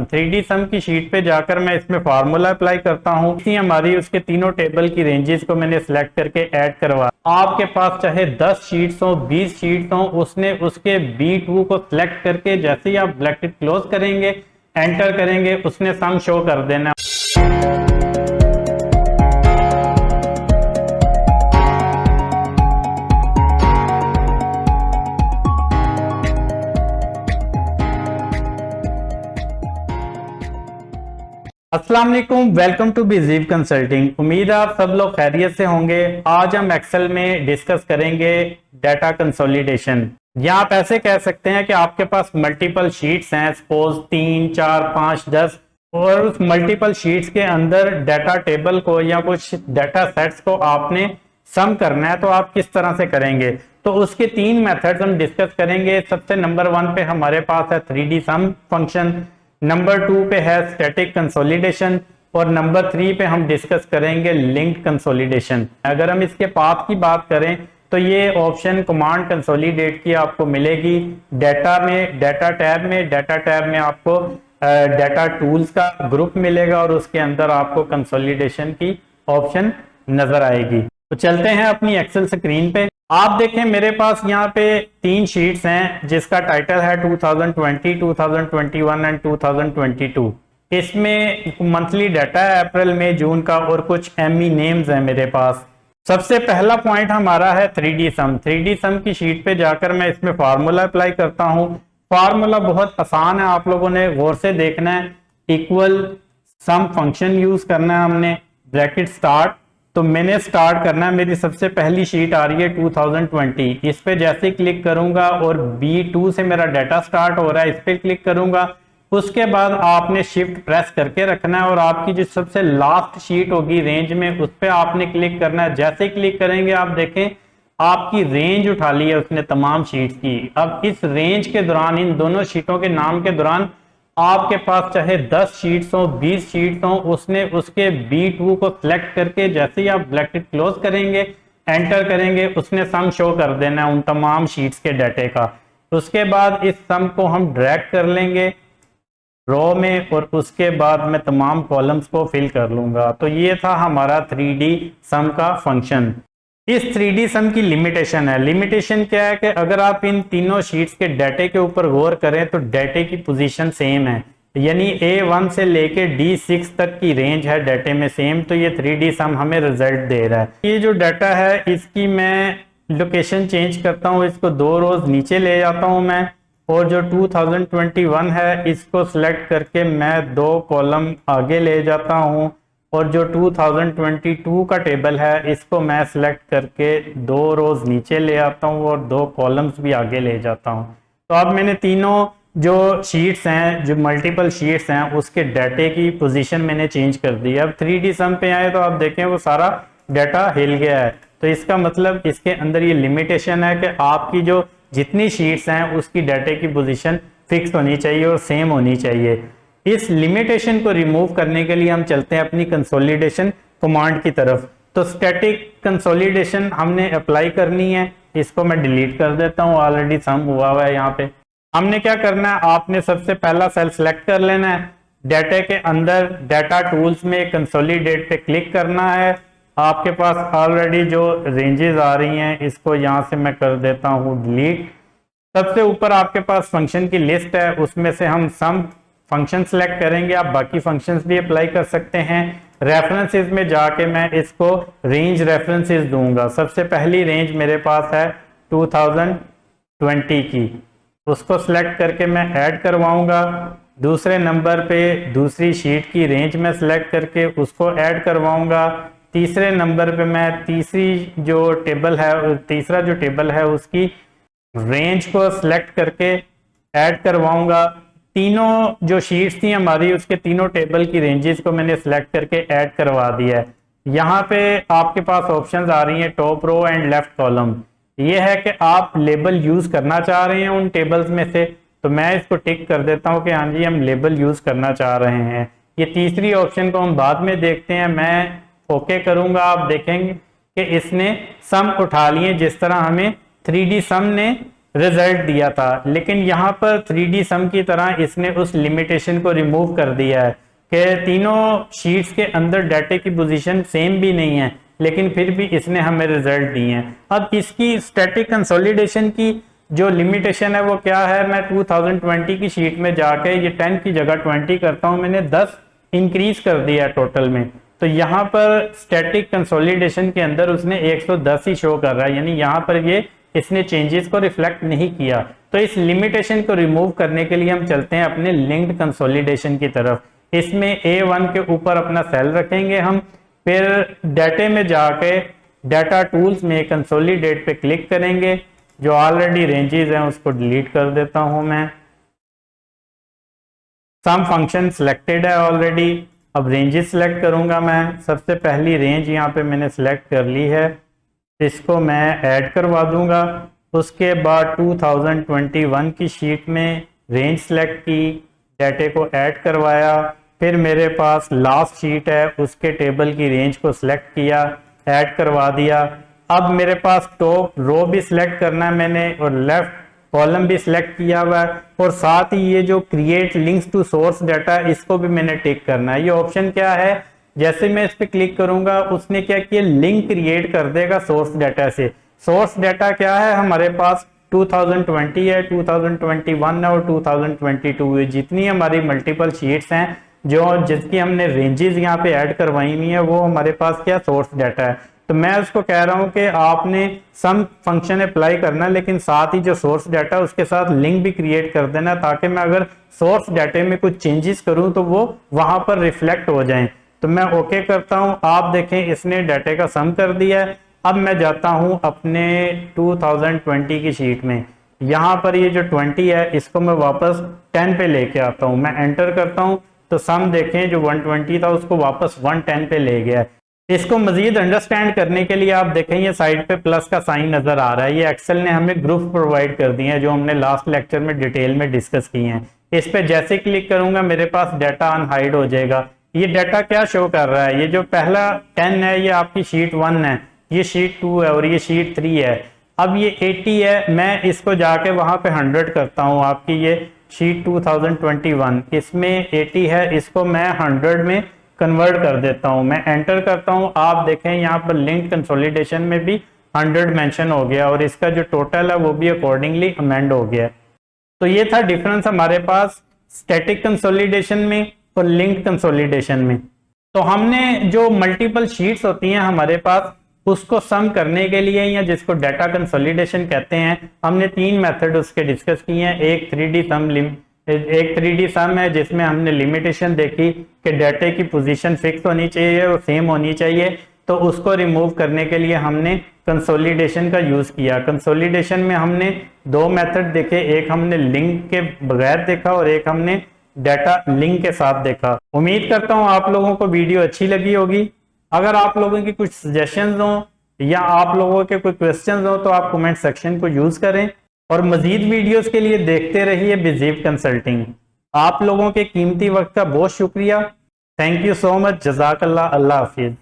3D सम की sheet पे जाकर मैं इसमें फार्मूला अप्लाई करता हूँ। इसी हमारी उसके तीनों टेबल की रेंजेस को मैंने सिलेक्ट करके ऐड करवा। आपके पास चाहे 10 शीट्स हो 20 शीट्स हो, उसने उसके B2 को सिलेक्ट करके जैसे ही आप ब्रैकेट क्लोज करेंगे, एंटर करेंगे, उसने सम शो कर देना। अस्सलाम वालेकुम, वेलकम टू बिजीव कंसल्टिंग। उम्मीद है आप सब लोग खैरियत से होंगे। आज हम एक्सेल में डिस्कस करेंगे डाटा कंसोलिडेशन, या आप ऐसे कह सकते हैं कि आपके पास मल्टीपल शीट्स हैं, सपोज 3, 4, 5, 10, और उस मल्टीपल शीट्स के अंदर डाटा टेबल को या कुछ डाटा सेट्स को आपने सम करना है, तो आप किस तरह से करेंगे। तो उसके 3 मेथड्स हम डिस्कस करेंगे। सबसे नंबर 1 पे हमारे पास है 3D सम फंक्शन, नंबर 2 पे है स्टैटिक कंसोलिडेशन, और नंबर 3 पे हम डिस्कस करेंगे लिंक्ड कंसोलिडेशन। अगर हम इसके पाथ की बात करें तो ये ऑप्शन कमांड कंसोलिडेट की आपको मिलेगी डाटा में, डाटा टैब में आपको डाटा टूल्स का ग्रुप मिलेगा और उसके अंदर आपको कंसोलिडेशन की ऑप्शन नजर आएगी। तो चलते हैं अपनी एक्सेल स्क्रीन पे। आप देखें मेरे पास यहाँ पे 3 शीट्स हैं जिसका टाइटल है 2020, 2021 एंड 2022। इसमें मंथली डाटा है अप्रैल मई जून का, और कुछ एमई नेम्स हैं मेरे पास। सबसे पहला पॉइंट हमारा है 3D सम। 3D सम की शीट पे जाकर मैं इसमें फार्मूला अप्लाई करता हूँ। फार्मूला बहुत आसान है, आप लोगों ने गौर से देखना है। इक्वल सम फंक्शन यूज करना है हमने, ब्रैकेट स्टार्ट। तो मैंने स्टार्ट करना है, मेरी सबसे पहली शीट आ रही है 2020। इस पे जैसे क्लिक करूंगा और B2 से मेरा डाटा स्टार्ट हो रहा है, इस पे क्लिक करूंगा। उसके बाद आपने शिफ्ट प्रेस करके रखना है और आपकी जो सबसे लास्ट शीट होगी रेंज में, उस पे आपने क्लिक करना है। जैसे क्लिक करेंगे आप देखें आपकी रेंज उठा ली है उसने तमाम शीट्स की। अब इस रेंज के दौरान, इन दोनों शीटों के नाम के दौरान, आपके पास चाहे 10 शीट्स हो 20 शीट्स हो, उसने उसके B2 को सिलेक्ट करके जैसे ही आप ब्रैकेट क्लोज करेंगे, एंटर करेंगे, उसने सम शो कर देना है उन तमाम शीट्स के डाटे का। उसके बाद इस सम को हम ड्रैग कर लेंगे रो में, और उसके बाद मैं तमाम कॉलम्स को फिल कर लूंगा। तो ये था हमारा 3D सम का फंक्शन। इस 3D सम की लिमिटेशन है। लिमिटेशन क्या है कि अगर आप इन तीनों शीट्स के डाटे के ऊपर गौर करें तो डाटे की पोजीशन सेम है, यानी A1 से लेके D6 तक की रेंज है डाटे में सेम। तो ये 3D सम हमें रिजल्ट दे रहा है। ये जो डाटा है इसकी मैं लोकेशन चेंज करता हूँ, इसको 2 रोज नीचे ले जाता हूँ मैं, और जो 2021 है इसको सिलेक्ट करके मैं 2 कॉलम आगे ले जाता हूँ, और जो 2022 का टेबल है इसको मैं सिलेक्ट करके 2 रोज नीचे ले आता हूँ और 2 कॉलम्स भी आगे ले जाता हूँ। तो अब मैंने तीनों जो शीट्स हैं, जो मल्टीपल शीट्स हैं, उसके डाटे की पोजीशन मैंने चेंज कर दी। अब 3D सम पे आए तो आप देखें वो सारा डाटा हिल गया है। तो इसका मतलब इसके अंदर ये लिमिटेशन है कि आपकी जो जितनी शीट्स हैं उसकी डाटे की पोजीशन फिक्स होनी चाहिए और सेम होनी चाहिए। इस लिमिटेशन को रिमूव करने के लिए हम चलते हैं अपनी कंसोलिडेशन कमांड की तरफ। तो स्टैटिक कंसोलिडेशन हमने अप्लाई करनी है, इसको मैं डिलीट कर देता हूँ, ऑलरेडी सम हुआ हुआ है यहाँ पे। हमने क्या करना है, आपने सबसे पहला सेल सेलेक्ट कर लेना है, डाटा के अंदर डाटा टूल्स में कंसोलिडेट पे क्लिक करना है। आपके पास ऑलरेडी जो रेंजेस आ रही हैं इसको यहाँ से मैं कर देता हूँ डिलीट। सबसे ऊपर आपके पास फंक्शन की लिस्ट है, उसमें से हम सम फंक्शन सेलेक्ट करेंगे। आप बाकी फंक्शंस भी अप्लाई कर सकते हैं। रेफरेंसेस में जाके मैं इसको रेंज रेफरेंसेस दूंगा। सबसे पहली रेंज मेरे पास है 2020 की, उसको सिलेक्ट करके मैं ऐड करवाऊंगा। दूसरे नंबर पे दूसरी शीट की रेंज में सिलेक्ट करके उसको ऐड करवाऊंगा। तीसरे नंबर पे मैं तीसरा जो टेबल है उसकी रेंज को सिलेक्ट करके ऐड करवाऊंगा। तीनों जो शीट्स थी हमारी उसके तीनों टेबल की रेंजेस को मैंने सिलेक्ट करके ऐड करवा दिया है। यहाँ पे आपके पास ऑप्शंस आ रही हैं top row and left column. ये है कि आप लेबल यूज करना चाह रहे हैं उन टेबल्स में से, तो मैं इसको टिक कर देता हूँ कि हाँ जी हम लेबल यूज करना चाह रहे हैं। ये तीसरी ऑप्शन को हम बाद में देखते हैं, मैं ओके करूंगा। आप देखेंगे कि इसने सम उठा लिए जिस तरह हमें 3D सम ने रिजल्ट दिया था। लेकिन यहाँ पर 3D सम की तरह इसने उस लिमिटेशन को रिमूव कर दिया है कि तीनों शीट्स के अंदर डाटे की पोजीशन सेम भी नहीं है, लेकिन फिर भी इसने हमें रिजल्ट दिए हैं। अब इसकी स्टैटिक कंसोलिडेशन की जो लिमिटेशन है वो क्या है, मैं 2020 की शीट में जाके ये 10 की जगह 20 करता हूँ, मैंने 10 इंक्रीज कर दिया टोटल में। तो यहाँ पर स्टैटिक कंसोलिडेशन के अंदर उसने 110 ही शो कर रहा है, यानी यहाँ पर ये इसने चेंजेस को रिफ्लेक्ट नहीं किया। तो इस लिमिटेशन को रिमूव करने के लिए हम चलते हैं अपने लिंक्ड कंसोलिडेशन की तरफ। इसमें A1 के ऊपर अपना सेल रखेंगे हम, फिर डाटे में जाके डाटा टूल्स में कंसोलिडेट पे क्लिक करेंगे। जो ऑलरेडी रेंजेस हैं उसको डिलीट कर देता हूं मैं। सम फंक्शन सिलेक्टेड है ऑलरेडी, अब रेंजेस सिलेक्ट करूंगा मैं। सबसे पहली रेंज यहाँ पे मैंने सिलेक्ट कर ली है, इसको मैं ऐड करवा दूंगा। उसके बाद 2021 की शीट में रेंज सिलेक्ट की, डाटे को ऐड करवाया, फिर मेरे पास लास्ट शीट है उसके टेबल की रेंज को सिलेक्ट किया, ऐड करवा दिया। अब मेरे पास टॉप रो भी सिलेक्ट करना है मैंने और लेफ्ट कॉलम भी सिलेक्ट किया हुआ है, और साथ ही ये जो create links to source data इसको भी मैंने टिक करना है। ये ऑप्शन क्या है, जैसे मैं इस पे क्लिक करूंगा उसने क्या किया, लिंक क्रिएट कर देगा सोर्स डाटा से। सोर्स डाटा क्या है, हमारे पास 2020 है, 2021 है और 2022 है। जितनी हमारी मल्टीपल शीट्स हैं जो जिसकी हमने रेंजेस यहाँ पे ऐड करवाई हुई है वो हमारे पास क्या सोर्स डाटा है। तो मैं उसको कह रहा हूं कि आपने सम फंक्शन अप्लाई करना, लेकिन साथ ही जो सोर्स डाटा उसके साथ लिंक भी क्रिएट कर देना, ताकि मैं अगर सोर्स डाटे में कुछ चेंजेस करूं तो वो वहां पर रिफ्लेक्ट हो जाएं। तो मैं ओके करता हूं, आप देखें इसने डाटे का सम कर दिया है। अब मैं जाता हूं अपने 2020 की शीट में, यहाँ पर ये जो 20 है इसको मैं वापस 10 पे लेके आता हूँ। मैं एंटर करता हूँ तो सम देखें जो 120 था उसको वापस 110 पे ले गया। इसको मजीद अंडरस्टैंड करने के लिए आप देखें ये साइड पे प्लस का साइन नजर आ रहा है, ये एक्सेल ने हमें ग्रुप प्रोवाइड कर दिए हैं जो हमने लास्ट लेक्चर में डिटेल में डिस्कस किए हैं। इस पे जैसे क्लिक करूंगा मेरे पास डाटा अनहाइड हो जाएगा। ये डाटा क्या शो कर रहा है, ये जो पहला 10 है ये आपकी शीट 1 है, ये शीट 2 है और ये शीट 3 है। अब ये 80 है, मैं इसको जाके वहां पे 100 करता हूँ। आपकी ये शीट 2021 इसमें 80 है, इसको मैं 100 में कन्वर्ट कर देता हूं। मैं एंटर करता हूं, आप देखें यहाँ पर लिंक कंसोलिडेशन में भी 100 मेंशन हो गया और इसका जो टोटल है वो भी अकॉर्डिंगली अमेंड हो गया। तो ये था डिफरेंस हमारे पास स्टैटिक कंसोलिडेशन में और लिंक कंसोलिडेशन में। तो हमने जो मल्टीपल शीट्स होती हैं हमारे पास उसको सम करने के लिए, या जिसको डाटा कंसोलिडेशन कहते हैं, हमने 3 मेथड उसके डिस्कस किए हैं। एक 3D सम है जिसमें हमने लिमिटेशन देखी कि डाटे की पोजीशन फिक्स होनी चाहिए और सेम होनी चाहिए, तो उसको रिमूव करने के लिए हमने कंसोलिडेशन का यूज किया। कंसोलिडेशन में हमने 2 मेथड देखे, एक हमने लिंक के बगैर देखा और एक हमने डाटा लिंक के साथ देखा। उम्मीद करता हूं आप लोगों को वीडियो अच्छी लगी होगी। अगर आप लोगों की कुछ सजेशंस हो या आप लोगों के कोई क्वेश्चंस हो तो आप कमेंट सेक्शन को यूज करें, और मजीद वीडियोस के लिए देखते रहिए बिजीव कंसल्टिंग। आप लोगों के कीमती वक्त का बहुत शुक्रिया। Thank you so much. जज़ाकल्लाह। अल्लाह हाफिज।